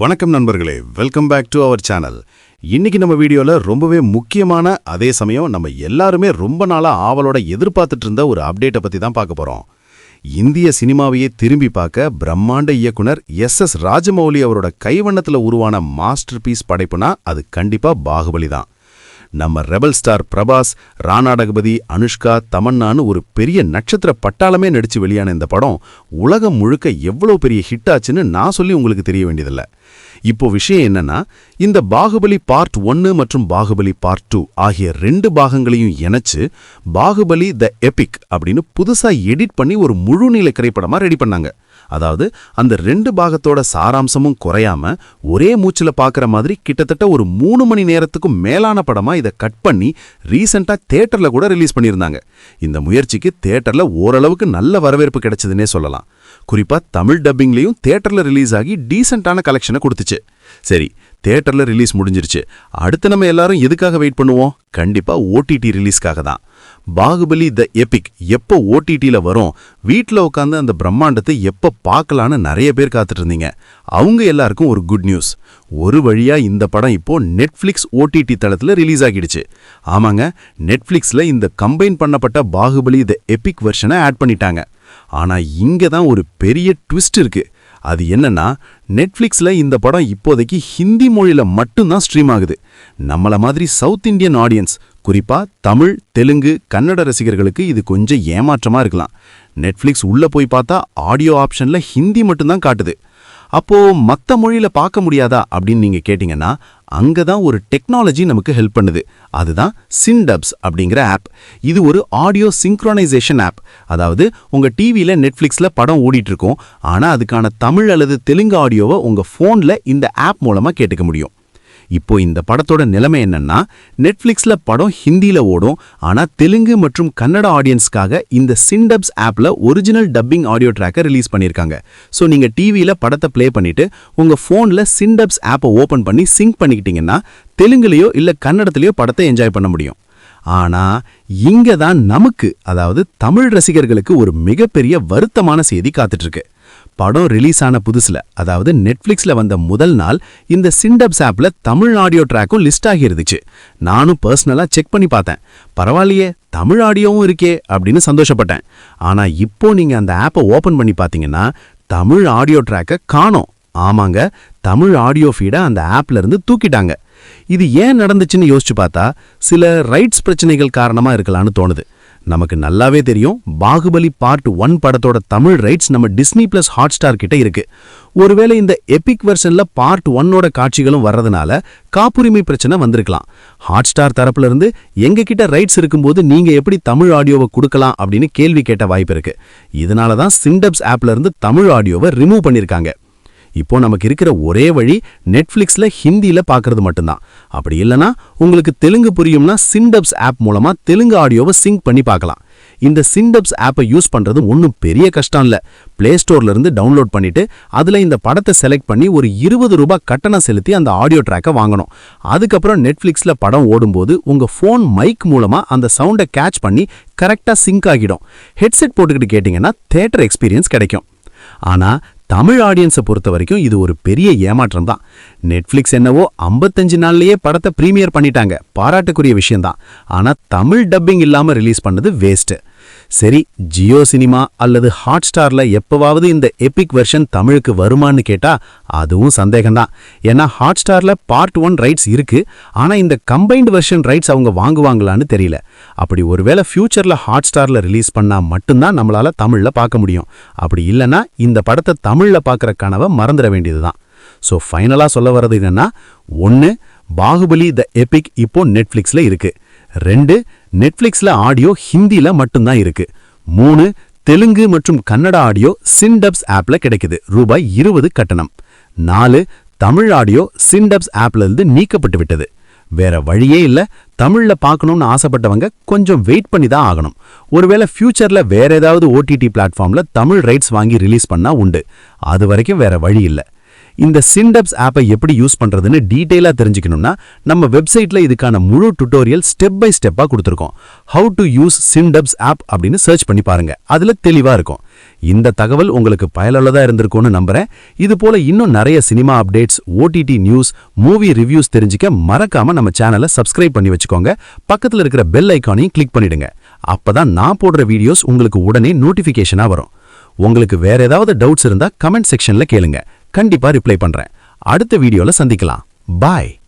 வணக்கம் நண்பர்களே, welcome back to our channel. இன்னைக்கு நம்ம வீடியோல ரொம்பவே முக்கியமான, அதே சமயம் நம்ம எல்லாருமே ரொம்ப நாளா ஆவலோட எதிர்பார்த்துட்டு இருந்த ஒரு அப்டேட்டை பத்தி தான் பார்க்க போறோம். இந்திய சினிமாவையே திரும்பி பார்க்க பிரம்மாண்ட இயக்குனர் எஸ் ராஜமௌலி அவரோட கைவண்ணத்துல உருவான மாஸ்டர் பீஸ் படைப்புனா அது கண்டிப்பா பாகுபலி தான். நம்ம ரெபல் ஸ்டார் பிரபாஸ், ராணா டகபதி, அனுஷ்கா, தமன்னான்னு ஒரு பெரிய நட்சத்திர பட்டாளமே நடிச்சு வெளியான இந்த படம் உலகம் முழுக்க எவ்வளவு பெரிய ஹிட் ஆச்சுன்னு நான் சொல்லி உங்களுக்கு தெரிய வேண்டியதில்லை. இப்போ விஷயம் என்னன்னா, இந்த பாகுபலி பார்ட் 1 மற்றும் பாகுபலி பார்ட் 2 ஆகிய 2 பாகங்களையும் இணைச்சு பாகுபலி த எபிக் அப்படின்னு புதுசா எடிட் பண்ணி ஒரு முழுநீள திரைப்படமா ரெடி பண்ணாங்க. அதாவது அந்த 2 பாகத்தோட சாராம்சமும் குறையாம ஒரே மூச்சுல பாக்குற மாதிரி கிட்டத்தட்ட ஒரு 3 மணி நேரத்துக்கும் மேலான படமா இதை கட் பண்ணி ரீசெண்டா தியேட்டர்ல கூட ரிலீஸ் பண்ணியிருந்தாங்க. இந்த முயற்சிக்கு தியேட்டர்ல ஓரளவுக்கு நல்ல வரவேற்பு கிடைச்சதுன்னே சொல்லலாம். குறிப்பா தமிழ் டப்பிங்லயும் தியேட்டர்ல ரிலீஸ் ஆகி டீசென்டான கலெக்ஷனை கொடுத்துச்சு. சரி, தியேட்டர்ல ரிலீஸ் முடிஞ்சிருச்சு. அடுத்து நம்ம எல்லாரும் எதுக்காக வெயிட் பண்ணுவோம்? கண்டிப்பா ஓடிடி ரிலீஸ்க்காக தான். பாகுபலி த எபிக் எப்போ ஓடிடில வரும், வீட்டில் உட்காந்து அந்த பிரம்மாண்டத்தை எப்போ பார்க்கலான்னு நிறைய பேர் காத்துட்டு இருந்தீங்க. அவங்க எல்லாருக்கும் ஒரு குட் நியூஸ். ஒரு வழியா இந்த படம் இப்போ நெட்ஃபிளிக்ஸ் ஓடிடி தளத்தில் ரிலீஸ் ஆகிடுச்சு. ஆமாங்க, நெட்ஃபிளிக்ஸ்ல இந்த கம்பைன் பண்ணப்பட்ட பாகுபலி த எபிக் வெர்ஷனை ஆட் பண்ணிட்டாங்க. ஆனா இங்க தான் ஒரு பெரிய ட்விஸ்ட் இருக்கு. அது என்னன்னா, நெட்ஃபிளிக்ஸ்ல இந்த படம் இப்போதைக்கு ஹிந்தி மொழியில மட்டும்தான் ஸ்ட்ரீம் ஆகுது. நம்மள மாதிரி சவுத் இந்தியன் ஆடியன்ஸ், குறிப்பா தமிழ், தெலுங்கு, கன்னட ரசிகர்களுக்கு இது கொஞ்சம் ஏமாற்றமா இருக்கலாம். நெட்ஃபிளிக்ஸ் உள்ள போய் பார்த்தா ஆடியோ ஆப்ஷன்ல ஹிந்தி மட்டும்தான் காட்டுது. அப்போ மற்ற மொழியில பார்க்க முடியாதா அப்படின்னு நீங்க கேட்டீங்கன்னா, அங்கதான் ஒரு டெக்னாலஜி நமக்கு ஹெல்ப் பண்ணுது. அதுதான் சின்டப்ஸ் அப்படிங்கிற ஆப். இது ஒரு ஆடியோ சிங்க்ரோனைசேஷன் ஆப். அதாவது உங்க டிவியில நெட்ஃபிளிக்ஸ்ல படம் ஓடிட்டு இருக்கும், ஆனா அதுக்கான தமிழ் அல்லது தெலுங்கு ஆடியோவை உங்க போன்ல இந்த ஆப் மூலமா கேட்டுக்க முடியும். இப்போ இந்த படத்தோட நிலைமை என்னன்னா, நெட்ஃபிளிக்ஸ்ல படம் ஹிந்தியில ஓடும், ஆனா தெலுங்கு மற்றும் கன்னட ஆடியன்ஸ்க்காக இந்த சின்டப்ஸ் ஆப்ல ஒரிஜினல் டப்பிங் ஆடியோ ட்ராக்கை ரிலீஸ் பண்ணியிருக்காங்க. ஸோ நீங்க டிவியில படத்தை பிளே பண்ணிட்டு உங்க போன்ல சின்டப்ஸ் ஆப்பை ஓபன் பண்ணி சிங்க் பண்ணிக்கிட்டீங்கன்னா தெலுங்குலயோ இல்ல கன்னடத்திலயோ படத்தை என்ஜாய் பண்ண முடியும். ஆனா இங்க தான் நமக்கு, அதாவது தமிழ் ரசிகர்களுக்கு ஒரு மிகப்பெரிய வருத்தமான செய்தி காத்துட்டு இருக்கு. படம் ரிலீஸ் ஆன புதுசுல, அதாவது நெட்ஃபிளிக்ஸ்ல வந்த முதல் நாள் இந்த சின்டப்ஸ் ஆப்ல தமிழ் ஆடியோ ட்ராக்கும் லிஸ்ட் ஆகி இருந்துச்சு. நானும் பர்சனலா செக் பண்ணி பார்த்தேன். பரவாயில்லையே, தமிழ் ஆடியோவும் இருக்கே அப்படின்னு சந்தோஷப்பட்டேன். ஆனா இப்போ நீங்க அந்த ஆப்பை ஓபன் பண்ணி பார்த்தீங்கன்னா தமிழ் ஆடியோ ட்ராக்கை காணோம். ஆமாங்க, தமிழ் ஆடியோ ஃபீடை அந்த ஆப்ல இருந்து தூக்கிட்டாங்க. இது ஏன் நடந்துச்சுன்னு யோசிச்சு பார்த்தா சில ரைட்ஸ் பிரச்சனைகள் காரணமா இருக்கலாம்னு தோணுது. நமக்கு நல்லாவே தெரியும், பாகுபலி பார்ட் 1 படத்தோட தமிழ் ரைட்ஸ் நம்ம டிஸ்னி பிளஸ் ஹாட்ஸ்டார் கிட்ட இருக்கு. ஒருவேளை இந்த எபிக் வெர்ஷன்ல பார்ட் 1ஓட காட்சிகளும் வர்றதுனால காப்புரிமை பிரச்சனை வந்திருக்கலாம். ஹாட்ஸ்டார் தரப்புல இருந்து எங்க கிட்ட ரைட்ஸ் இருக்கும்போது நீங்க எப்படி தமிழ் ஆடியோவை கொடுக்கலாம் அப்படின்னு கேள்வி கேட்ட வாய்ப்பு இருக்கு. இதனாலதான் சின்டப்ஸ் ஆப்ல இருந்து தமிழ் ஆடியோவை ரிமூவ் பண்ணிருக்காங்க. இப்போ நமக்கு இருக்கிற ஒரே வழி நெட்ஃபிளிக்ஸ்ல ஹிந்தியில பார்க்கறது மட்டும்தான். அப்படி இல்லைனா உங்களுக்கு தெலுங்கு புரியும்னா சின்டப்ஸ் ஆப் மூலமா தெலுங்கு ஆடியோவை சிங்க் பண்ணி பார்க்கலாம். இந்த சின்டப்ஸ் ஆப்பை யூஸ் பண்றது ஒன்றும் பெரிய கஷ்டம் இல்லை. பிளே ஸ்டோர்ல இருந்து டவுன்லோட் பண்ணிட்டு அதுல இந்த படத்தை செலக்ட் பண்ணி ஒரு 20 ரூபாய் கட்டணம் செலுத்தி அந்த ஆடியோ ட்ராக்கை வாங்கணும். அதுக்கப்புறம் நெட்ஃபிளிக்ஸ்ல படம் ஓடும்போது உங்க போன் மைக் மூலமா அந்த சவுண்டை கேட்ச் பண்ணி கரெக்டா சிங்க் ஆகிடும். ஹெட்செட் போட்டுக்கிட்டு கேட்டீங்கன்னா தியேட்டர் எக்ஸ்பீரியன்ஸ் கிடைக்கும். ஆனா தமிழ் ஆடியன்ஸை பொறுத்த வரைக்கும் இது ஒரு பெரிய ஏமாற்றம் தான். நெட்ஃபிளிக்ஸ் என்னவோ 55 நாள்லயே படத்தை பிரீமியர் பண்ணிட்டாங்க, பாராட்டுக்குரிய விஷயம்தான். ஆனா தமிழ் டப்பிங் இல்லாம ரிலீஸ் பண்ணது வேஸ்ட். சரி, ஜியோ சினிமா அல்லது ஹாட்ஸ்டார்ல எப்பவாவது இந்த எபிக் வெர்ஷன் தமிழுக்கு வருமானு கேட்டா அதுவும் சந்தேகம்தான். ஏன்னா ஹாட்ஸ்டார்ல பார்ட் 1 ரைட்ஸ் இருக்கு, ஆனா இந்த கம்பைன்டு வெர்ஷன் ரைட்ஸ் அவங்க வாங்குவாங்களான்னு தெரியல. அப்படி ஒருவேளை ஃபியூச்சர்ல ஹாட்ஸ்டார்ல ரிலீஸ் பண்ணா மட்டும்தான் நம்மளால தமிழ்ல பார்க்க முடியும். அப்படி இல்லைன்னா இந்த படத்தை தமிழ்ல பார்க்குற கனவை மறந்துட வேண்டியதுதான். ஸோ ஃபைனலா சொல்ல வர்றது என்னன்னா, 1 பாகுபலி த எபிக் இப்போ நெட்ஃபிளிக்ஸ்ல இருக்கு. 2 நெட்ஃபிளிக்ஸ்ல ஆடியோ ஹிந்தியில மட்டும்தான் இருக்கு. 3 தெலுங்கு மற்றும் கன்னட ஆடியோ சின்டப்ஸ் ஆப்ல கிடைக்குது, ரூபாய் 20 கட்டணம். 4 தமிழ் ஆடியோ சின்டப்ஸ் ஆப்ல இருந்து நீக்கப்பட்டு விட்டது. வேற வழியே இல்ல, தமிழ்ல பார்க்கணும்னு ஆசைப்பட்டவங்க கொஞ்சம் வெயிட் பண்ணி தான் ஆகணும். ஒருவேளை ஃபியூச்சர்ல வேற ஏதாவது ஓடிடி பிளாட்ஃபார்ம்ல தமிழ் ரைட்ஸ் வாங்கி ரிலீஸ் பண்ணா உண்டு. அது வரைக்கும் வேற வழி இல்லை. இந்த சிண்டப்ஸ் ஆப்பை எப்படி யூஸ் பண்றதுன்னு டீடைலா தெரிஞ்சுக்கணும்னா நம்ம வெப்சைட்ல இதுக்கான முழு டுட்டோரியல் ஸ்டெப் பை ஸ்டெப்பா கொடுத்திருக்கோம். ஹவு டு யூஸ் சிண்டப்ஸ் ஆப் அப்படின்னு சர்ச் பண்ணி பாருங்க. அதுல தெளிவா இருக்கும். இந்த தகவல் உங்களுக்கு பயனுள்ளதா இருந்திருக்கும்னு நம்புறேன். இது போல இன்னும் நிறைய cinema updates, OTT news, movie reviews தெரிஞ்சுக்க மறக்காம நம்ம சேனலை சப்ஸ்கிரைப் பண்ணி வச்சுக்கோங்க. பக்கத்துல இருக்கிற பெல் ஐகானையும் கிளிக் பண்ணிடுங்க. அப்பதான் நான் போடுற வீடியோஸ் உங்களுக்கு உடனே நோட்டிபிகேஷனா வரும். உங்களுக்கு வேற ஏதாவது டவுட்ஸ் இருந்தா கமெண்ட் செக்ஷன்ல கேளுங்க. கண்டிப்பா ரிப்ளை பண்றேன். அடுத்த வீடியோல சந்திக்கலாம். பாய்.